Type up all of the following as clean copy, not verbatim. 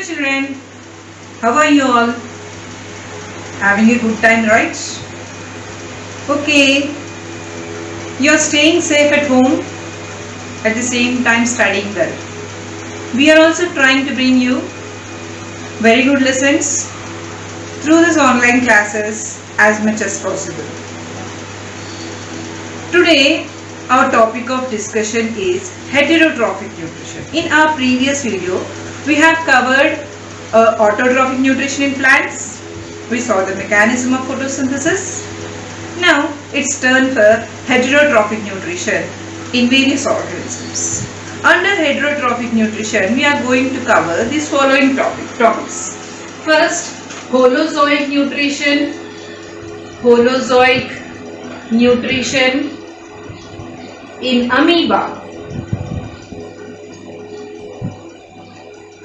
children, how are you all? Having a good time, right? Okay, you are staying safe at home, at the same time studying well. We are also trying to bring you very good lessons through this online classes as much as possible. Today our topic of discussion is heterotrophic nutrition. In our previous video we have covered autotrophic nutrition in plants. We saw the mechanism of photosynthesis. Now it's turn for heterotrophic nutrition in various organisms. Under heterotrophic nutrition we are going to cover these following topics. First, holozoic nutrition. Holozoic nutrition in amoeba,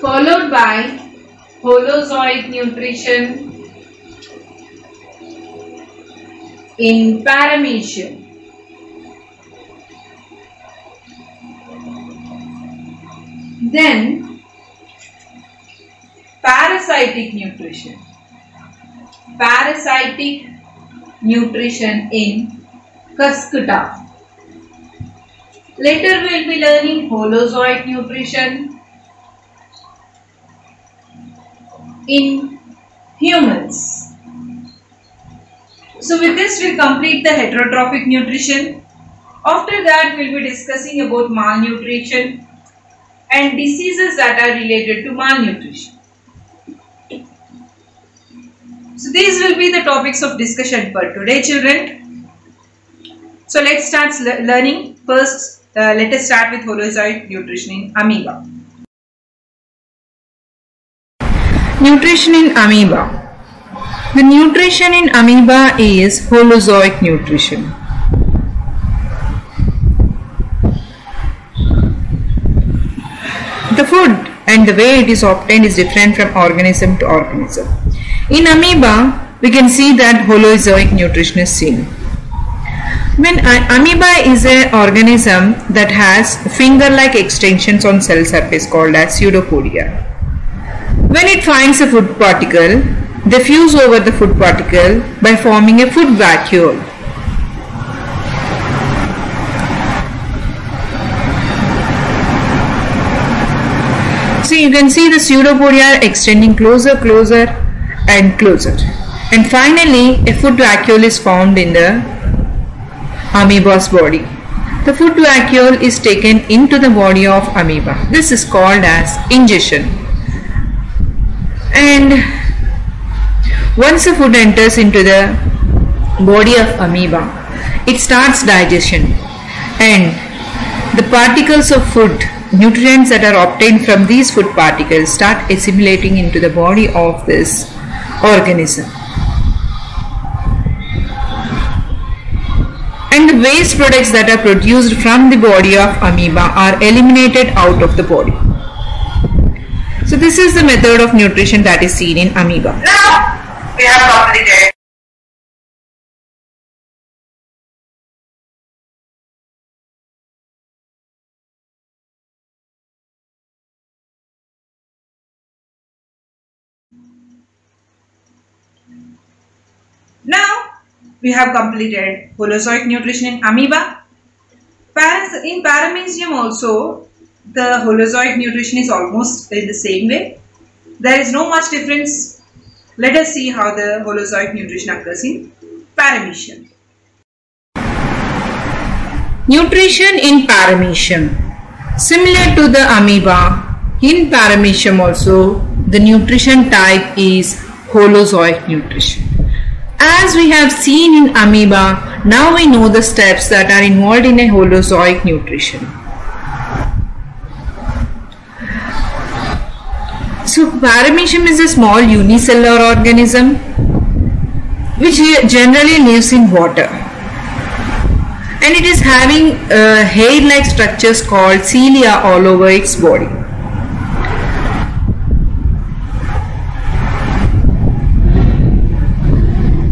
followed by holozoic nutrition in paramecium. Then parasitic nutrition. Parasitic nutrition in cuscuta. Later we will be learning holozoic nutrition in humans. So with this we will complete the heterotrophic nutrition. After that we will be discussing about malnutrition and diseases that are related to malnutrition. So these will be the topics of discussion for today, children. So let's start learning. First, let us start with holozoic nutrition in amoeba. Nutrition in amoeba. The nutrition in amoeba is holozoic nutrition. The food and the way it is obtained is different from organism to organism. In amoeba, we can see that holozoic nutrition is seen. When amoeba is an organism that has finger-like extensions on cell surface called as pseudopodia. When it finds a food particle, they fuse over the food particle by forming a food vacuole. So you can see the pseudopodia extending closer and closer. And finally, a food vacuole is formed in the amoeba's body. The food vacuole is taken into the body of amoeba. This is called as ingestion. And once the food enters into the body of amoeba, it starts digestion, and the particles of food, nutrients that are obtained from these food particles, start assimilating into the body of this organism. And the waste products that are produced from the body of amoeba are eliminated out of the body. So this is the method of nutrition that is seen in amoeba. Now we have completed. Now we have completed holozoic nutrition in amoeba. In paramecium also the holozoic nutrition is almost in the same way. There is no much difference. Let us see how the holozoic nutrition occurs in paramecium. Nutrition in paramecium. Similar to the amoeba, in paramecium also the nutrition type is holozoic nutrition. As we have seen in amoeba, now we know the steps that are involved in a holozoic nutrition. So paramecium is a small unicellular organism which generally lives in water, and it is having hair-like structures called cilia all over its body.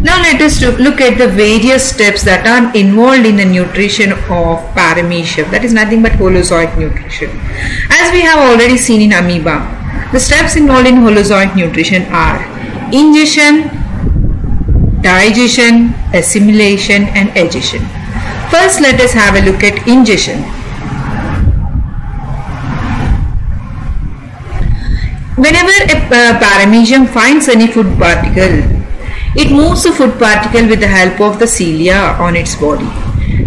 Now let us look at the various steps that are involved in the nutrition of paramecium, that is nothing but holozoic nutrition. As we have already seen in amoeba, The steps involved in holozoic nutrition are ingestion, digestion, assimilation and egestion. First, let us have a look at ingestion. Whenever a paramecium finds any food particle, it moves the food particle with the help of the cilia on its body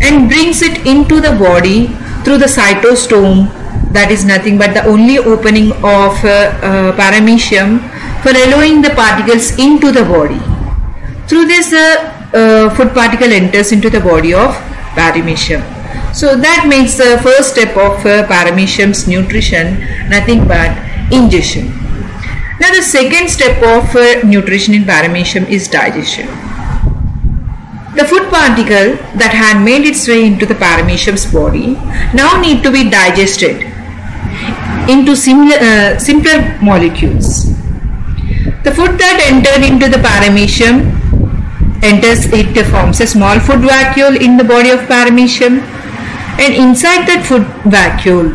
and brings it into the body through the cytostome, that is nothing but the only opening of paramecium for allowing the particles into the body. Through this food particle enters into the body of paramecium. So that makes the first step of paramecium's nutrition nothing but ingestion. Now the second step of nutrition in paramecium is digestion. The food particle that had made its way into the paramecium's body now need to be digested into simpler molecules. The food that entered into the paramecium it forms a small food vacuole in the body of paramecium, and inside that food vacuole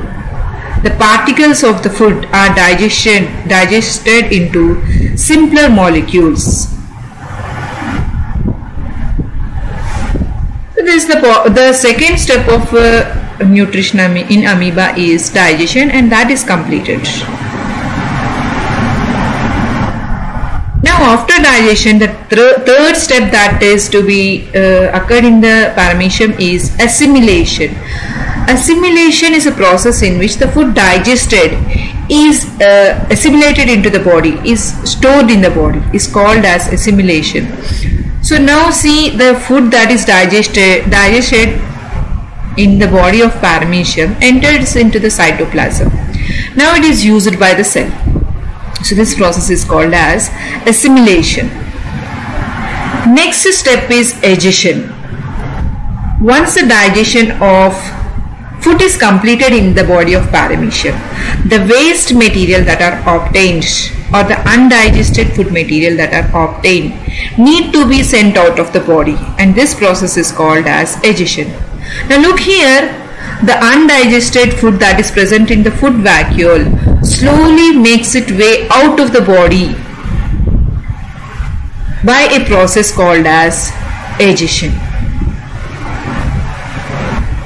the particles of the food are digested into simpler molecules. So this is the second step of nutrition in amoeba is digestion, and that is completed. Now after digestion, the third step that is to be occurred in the paramecium is assimilation. Assimilation is a process in which the food digested is assimilated into the body, is stored in the body, is called as assimilation. So now see, the food that is digested in the body of paramecium enters into the cytoplasm. Now it is used by the cell. So this process is called as assimilation. Next step is egestion. Once the digestion of food is completed in the body of paramecium, the waste material that are obtained or the undigested food material that are obtained need to be sent out of the body, and this process is called as egestion. Now look here, the undigested food that is present in the food vacuole slowly makes its way out of the body by a process called as egestion.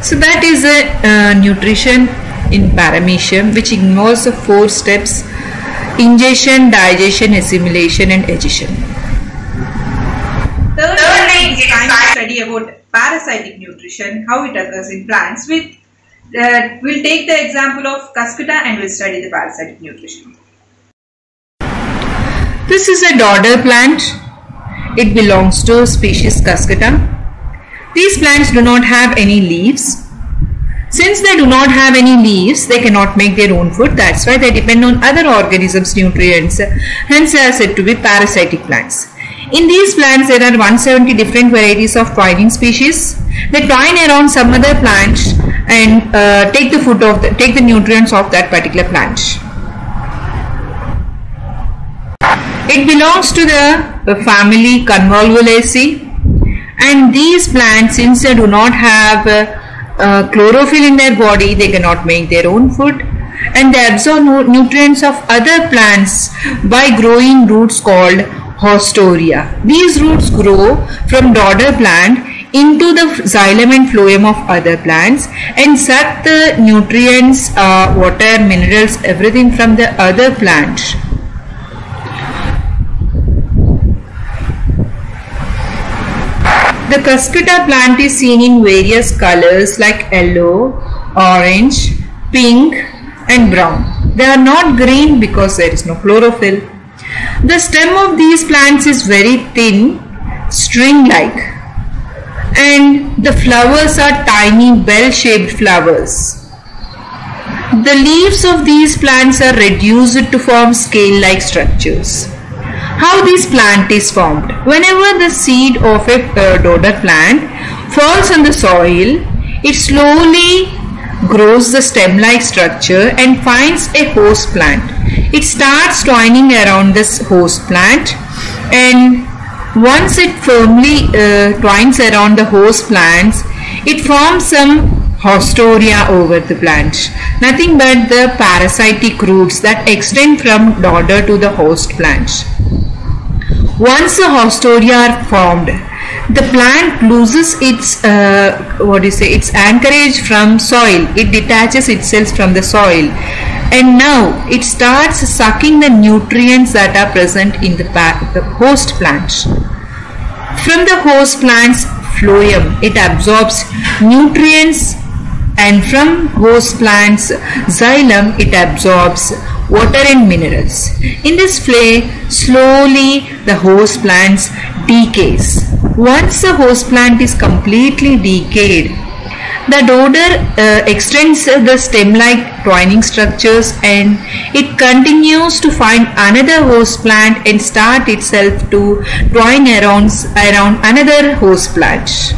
So that is a nutrition in paramecium, which involves the 4 steps: ingestion, digestion, assimilation and egestion. Thirdly, it's time to study about parasitic nutrition, how it occurs in plants. We'll take the example of cuscuta and we'll study the parasitic nutrition. This is a dodder plant. It belongs to species Cuscuta. These plants do not have any leaves. Since they do not have any leaves, they cannot make their own food. That's why they depend on other organisms' nutrients. Hence, they are said to be parasitic plants. In these plants, there are 170 different varieties of twining species. They twine around some other plant and take the nutrients of that particular plant. It belongs to the family Convolvulaceae, and these plants, since they do not have chlorophyll in their body, they cannot make their own food, and they absorb nutrients of other plants by growing roots called haustoria. These roots grow from dodder plant into the xylem and phloem of other plants and suck the nutrients, water, minerals, everything from the other plant. The Cuscuta plant is seen in various colors like yellow, orange, pink and brown. They are not green because there is no chlorophyll. The stem of these plants is very thin, string-like, and the flowers are tiny bell-shaped flowers. The leaves of these plants are reduced to form scale-like structures. How this plant is formed? Whenever the seed of a dodder plant falls on the soil, it slowly grows the stem-like structure and finds a host plant. It starts twining around this host plant, and once it firmly twines around the host plants, it forms some Haustoria over the plant. Nothing but the parasitic roots that extend from daughter to the host plant. Once the haustoria are formed, the plant loses its its anchorage from soil. It detaches itself from the soil, and now it starts sucking the nutrients that are present in the host plant. From the host plant's phloem, it absorbs nutrients, and from host plant's xylem, it absorbs water and minerals. In this way, slowly the host plant decays. Once the host plant is completely decayed, the dodder extends the stem-like twining structures, and it continues to find another host plant and start itself to twine around another host plant.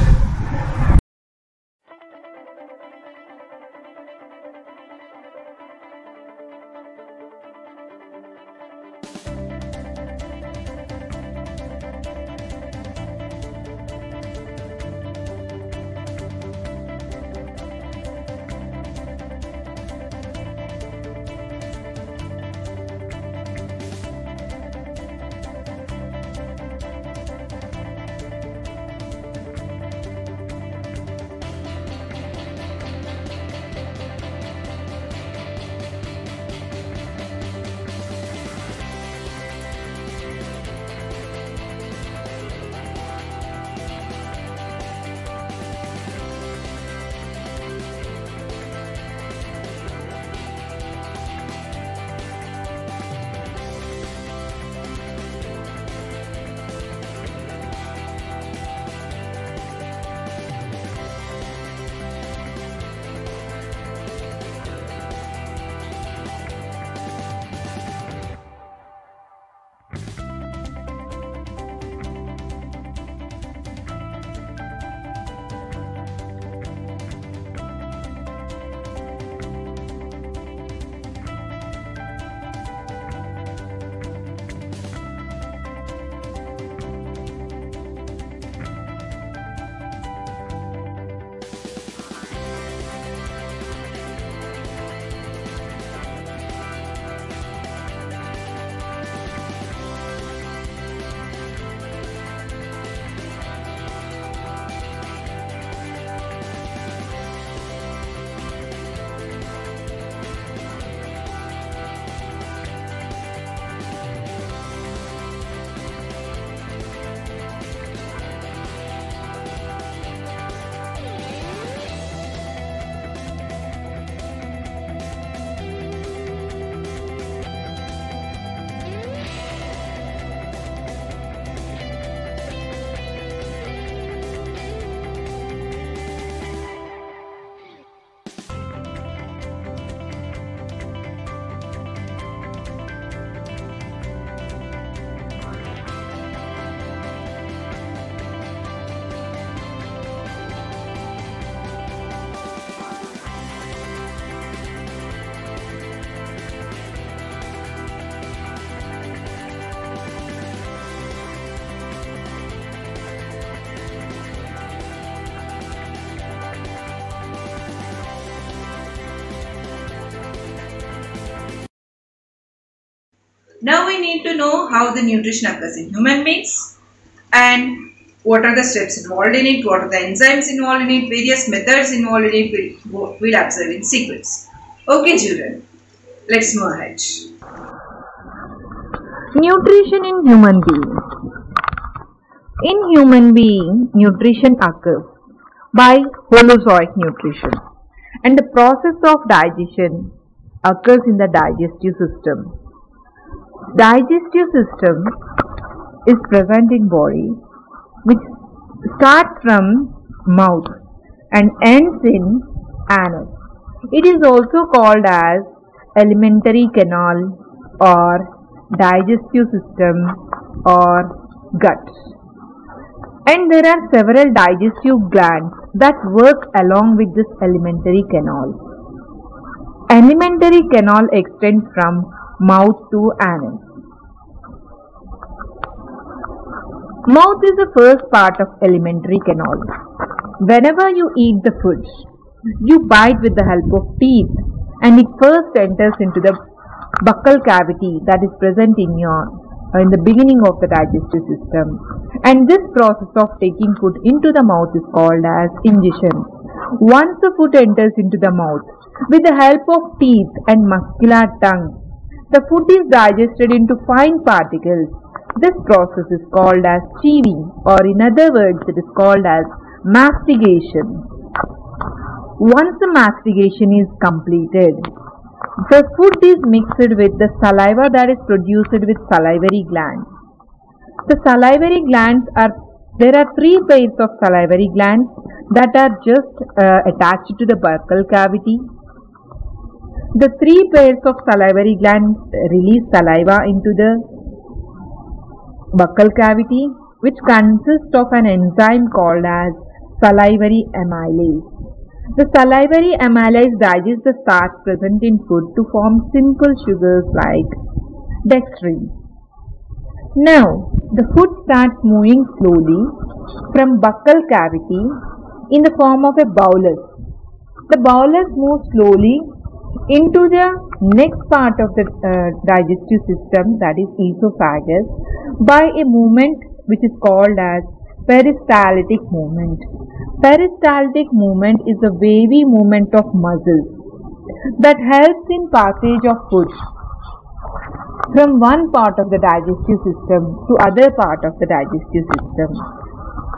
Now we need to know how the nutrition occurs in human beings and what are the steps involved in it, what are the enzymes involved in it, various methods involved in it we'll observe in sequence. Okay children, let's move ahead. Nutrition in human being. In human being, nutrition occurs by holozoic nutrition, and the process of digestion occurs in the digestive system. Digestive system is present in body, which starts from mouth and ends in anus. It is also called as alimentary canal or digestive system or gut. And there are several digestive glands that work along with this alimentary canal. Alimentary canal extends from mouth to anus. Mouth is the first part of alimentary canal. Whenever you eat the food, You bite with the help of teeth, and it first enters into the buccal cavity that is present in the beginning of the digestive system. And this process of taking food into the mouth is called as ingestion. Once the food enters into the mouth, with the help of teeth and muscular tongue, the food is digested into fine particles. This process is called as chewing, or in other words, it is called as mastication. Once the mastication is completed, the food is mixed with the saliva that is produced with salivary glands. The salivary glands there are three pairs of salivary glands that are just attached to the buccal cavity. The three pairs of salivary glands release saliva into the buccal cavity, which consists of an enzyme called as salivary amylase. The salivary amylase digests the starch present in food to form simple sugars like dextrin. Now, the food starts moving slowly from buccal cavity in the form of a bolus. The bolus moves slowly into the next part of the digestive system, that is esophagus, by a movement which is called as peristaltic movement. Peristaltic movement is a wavy movement of muscles that helps in passage of food from one part of the digestive system to other part of the digestive system.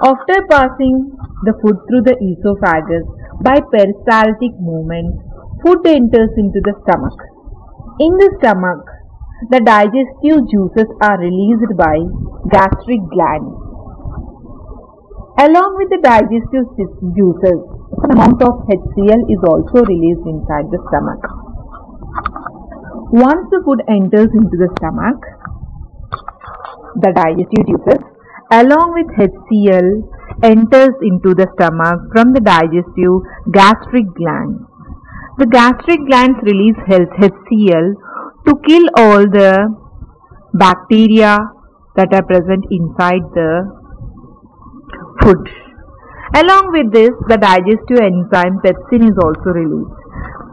After passing the food through the esophagus by peristaltic movement, food enters into the stomach. In the stomach, the digestive juices are released by gastric gland. Along with the digestive juices, an amount of HCl is also released inside the stomach. Once the food enters into the stomach, the digestive juices along with HCl enters into the stomach from the digestive gastric gland. The gastric glands release HCl to kill all the bacteria that are present inside the food. Along with this, the digestive enzyme pepsin is also released.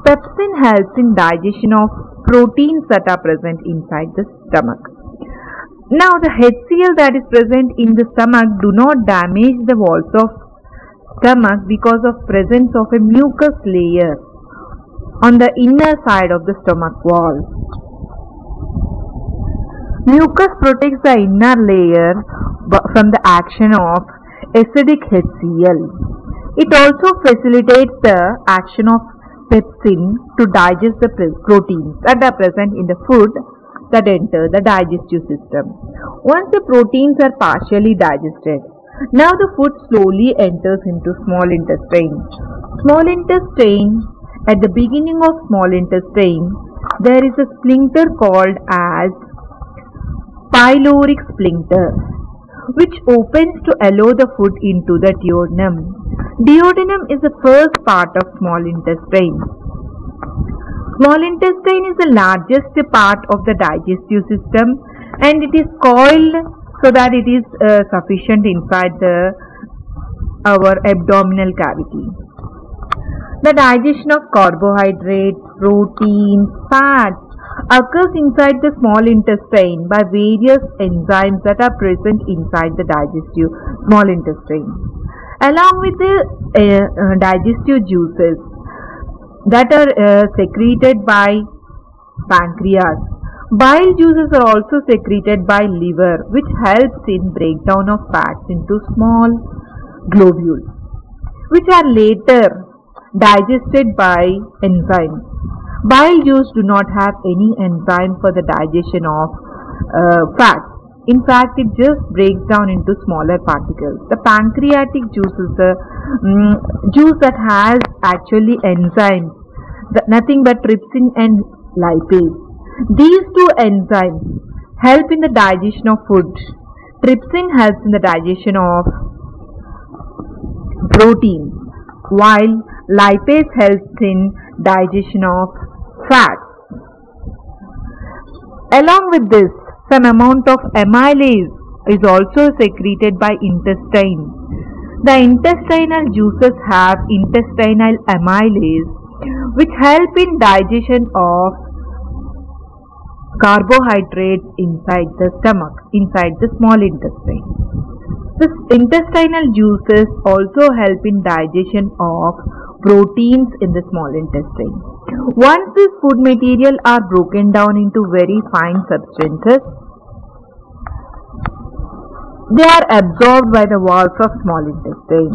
Pepsin helps in digestion of proteins that are present inside the stomach. Now, the HCl that is present in the stomach do not damage the walls of stomach because of presence of a mucus layer on the inner side of the stomach wall. Mucus protects the inner layer from the action of acidic HCl. It also facilitates the action of pepsin to digest the proteins that are present in the food that enter the digestive system. Once the proteins are partially digested, now the food slowly enters into small intestine. Small intestine, at the beginning of small intestine, there is a sphincter called as pyloric sphincter, which opens to allow the food into the duodenum. Duodenum is the first part of small intestine. Small intestine is the largest part of the digestive system, and it is coiled so that it is sufficient inside our abdominal cavity. The digestion of carbohydrates, proteins, fats occurs inside the small intestine by various enzymes that are present inside the digestive small intestine. Along with the digestive juices that are secreted by pancreas, bile juices are also secreted by liver, which helps in breakdown of fats into small globules, which are later digested by enzymes. Bile juice do not have any enzyme for the digestion of fats. In fact, it just breaks down into smaller particles. The pancreatic juice is the juice that has actually enzymes, nothing but trypsin and lipase. These two enzymes help in the digestion of food. Trypsin helps in the digestion of protein, while lipase helps in digestion of fat. Along with this, some amount of amylase is also secreted by intestine. The intestinal juices have intestinal amylase which help in digestion of carbohydrates inside the stomach, inside the small intestine. The intestinal juices also help in digestion of proteins in the small intestine. Once these food material are broken down into very fine substances, they are absorbed by the walls of small intestine.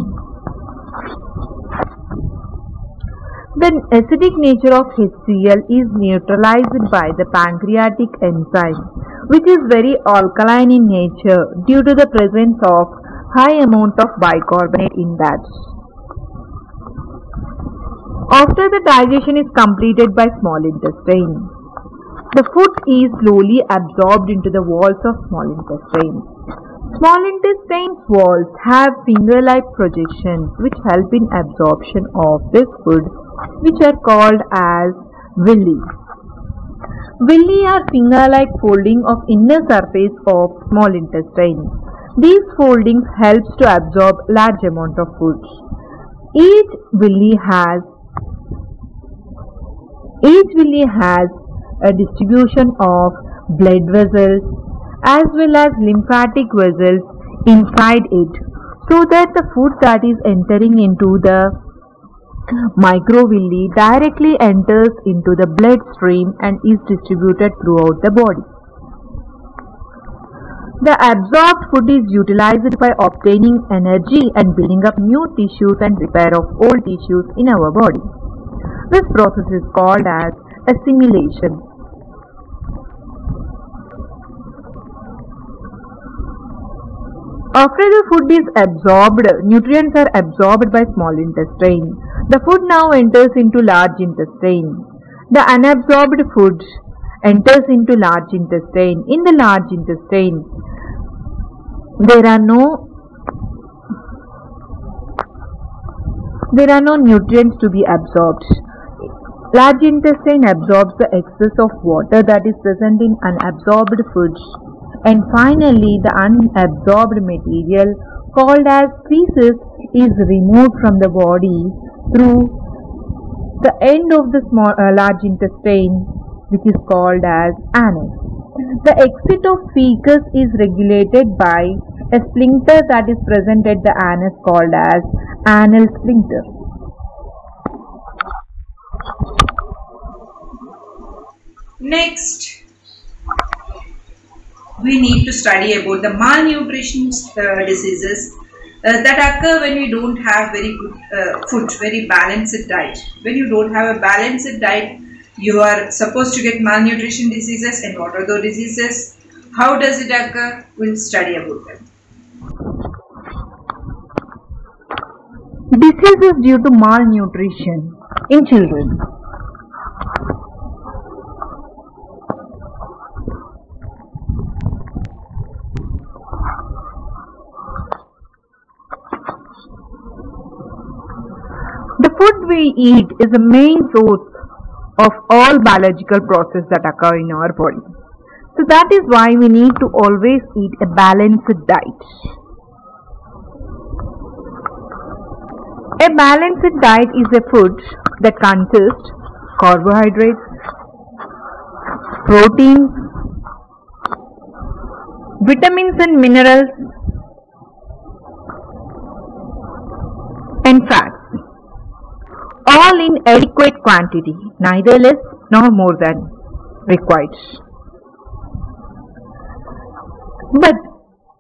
The acidic nature of HCl is neutralized by the pancreatic enzyme, which is very alkaline in nature due to the presence of high amount of bicarbonate in that. After the digestion is completed by small intestine, the food is slowly absorbed into the walls of small intestine. Small intestine walls have finger-like projections which help in absorption of this food, which are called as villi. Villi are finger-like folding of inner surface of small intestine. These foldings helps to absorb large amount of food. Each villi has a distribution of blood vessels as well as lymphatic vessels inside it, so that the food that is entering into the microvilli directly enters into the bloodstream and is distributed throughout the body. The absorbed food is utilized by obtaining energy and building up new tissues and repair of old tissues in our body. This process is called as assimilation. After the food is absorbed, nutrients are absorbed by small intestine. The food now enters into large intestine. The unabsorbed food enters into large intestine. In the large intestine, there are no nutrients to be absorbed. Large intestine absorbs the excess of water that is present in unabsorbed foods. And finally, the unabsorbed material called as feces is removed from the body through the end of the large intestine, which is called as anus. The exit of feces is regulated by a sphincter that is present at the anus called as anal sphincter. Next, we need to study about the malnutrition diseases that occur when we don't have very good food, very balanced diet. When you don't have a balanced diet, you are supposed to get malnutrition diseases. And what are those diseases? How does it occur? We'll study about them. Diseases due to malnutrition in children. The food we eat is the main source of all biological processes that occur in our body. So that is why we need to always eat a balanced diet. A balanced diet is a food that consists carbohydrates, proteins, vitamins and minerals, and fats, all in adequate quantity, neither less nor more than required. But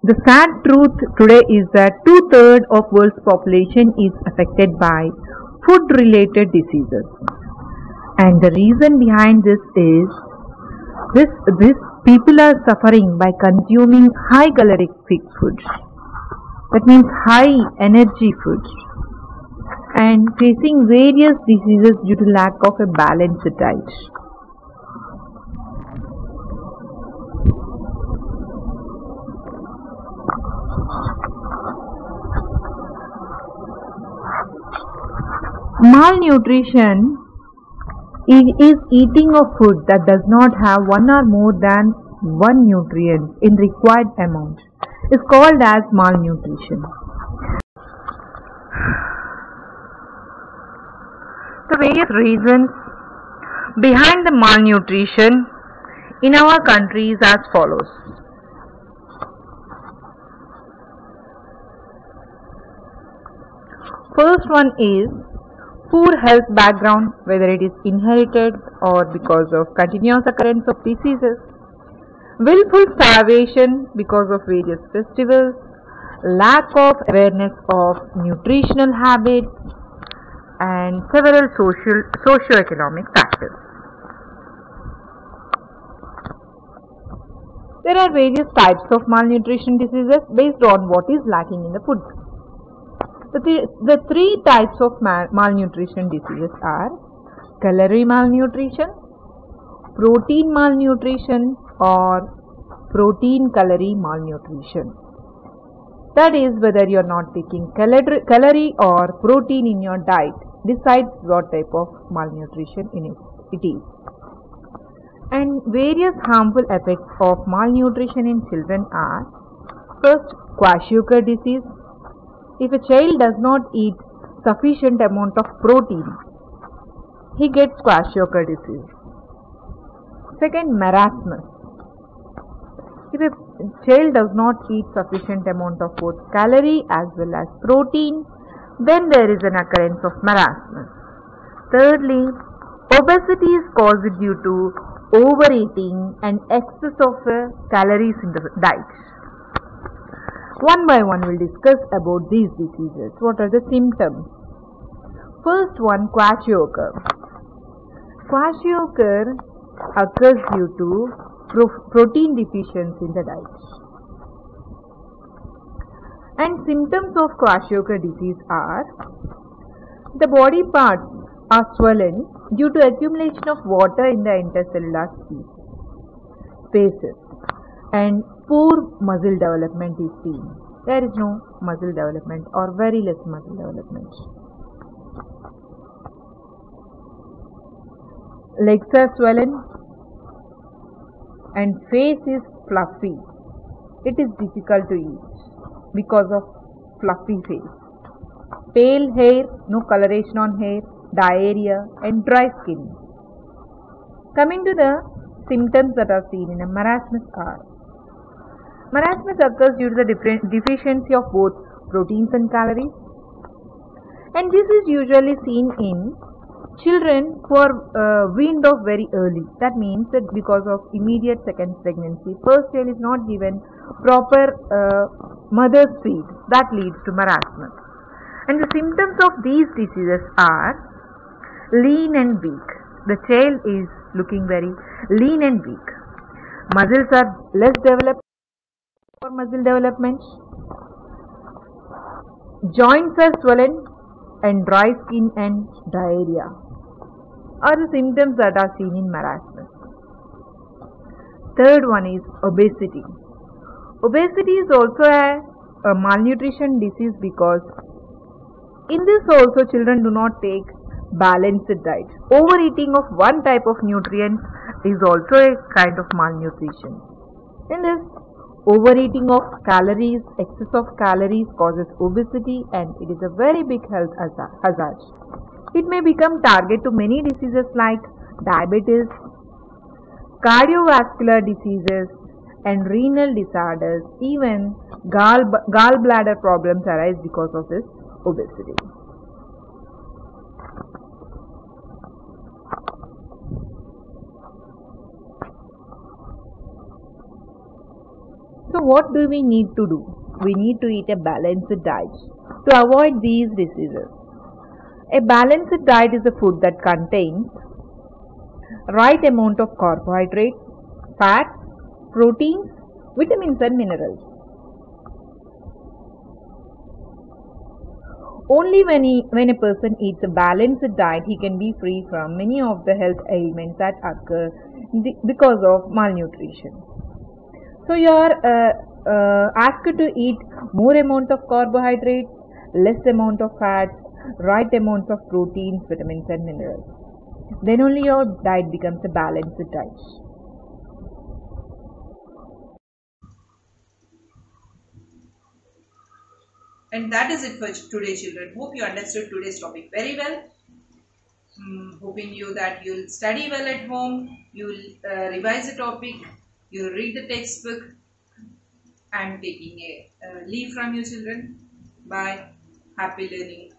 the sad truth today is that 2/3 of world's population is affected by food-related diseases, and the reason behind this is this people are suffering by consuming high calorific foods. That means high energy foods, and facing various diseases due to lack of a balanced diet. Malnutrition is eating of food that does not have one or more than one nutrient in required amount is called as malnutrition. The various reasons behind the malnutrition in our country is as follows. First one is poor health background, whether it is inherited or because of continuous occurrence of diseases, willful starvation because of various festivals, lack of awareness of nutritional habits, and several socio-economic factors. There are various types of malnutrition diseases based on what is lacking in the food. The three types of malnutrition diseases are calorie malnutrition, protein malnutrition, or protein calorie malnutrition. That is, whether you are not taking calorie or protein in your diet decides what type of malnutrition it is. And various harmful effects of malnutrition in children are: first, kwashiorkor disease. If a child does not eat sufficient amount of protein, he gets kwashiorkor disease. Second, marasmus. If a child does not eat sufficient amount of both calorie as well as protein, then there is an occurrence of marasmus. Thirdly, obesity is caused due to overeating and excess of calories in the diet. One by one we'll discuss about these diseases. What are the symptoms? First one, kwashiorkor. Kwashiorkor occurs due to protein deficiency in the diet. And symptoms of kwashiorkor disease are: the body parts are swollen due to accumulation of water in the intercellular spaces, and poor muscle development is seen. There is no muscle development or very less muscle development. Legs are swollen and face is fluffy. It is difficult to eat because of fluffy face. Pale hair, no coloration on hair, diarrhea and dry skin. Coming to the symptoms that are seen in a marasmus are: marasmus occurs due to the deficiency of both proteins and calories, and this is usually seen in children who are weaned off very early. That means that because of immediate second pregnancy, first child is not given proper mother's feed. That leads to marasmus. And the symptoms of these diseases are lean and weak. The child is looking very lean and weak. Muscles are less developed for muscle development. Joints are swollen and dry skin and diarrhea are the symptoms that are seen in marasmus. Third one is obesity. Obesity is also a malnutrition disease because in this also children do not take balanced diet. Overeating of one type of nutrient is also a kind of malnutrition. In this, overeating of calories, excess of calories causes obesity, and it is a very big health hazard. It may become target to many diseases like diabetes, cardiovascular diseases and renal disorders. Even gallbladder problems arise because of this obesity. So what do we need to do? We need to eat a balanced diet to avoid these diseases. A balanced diet is a food that contains right amount of carbohydrates, fats, proteins, vitamins and minerals. Only when a person eats a balanced diet, he can be free from many of the health ailments that occur because of malnutrition. So you are asked to eat more amount of carbohydrates, less amount of fats, right amounts of proteins, vitamins and minerals. Then only your diet becomes a balanced diet. And that is it for today, children. Hope you understood today's topic very well. Hoping you that you'll study well at home, you'll revise the topic, you'll read the textbook. I'm taking a leave from you, children. Bye. Happy learning.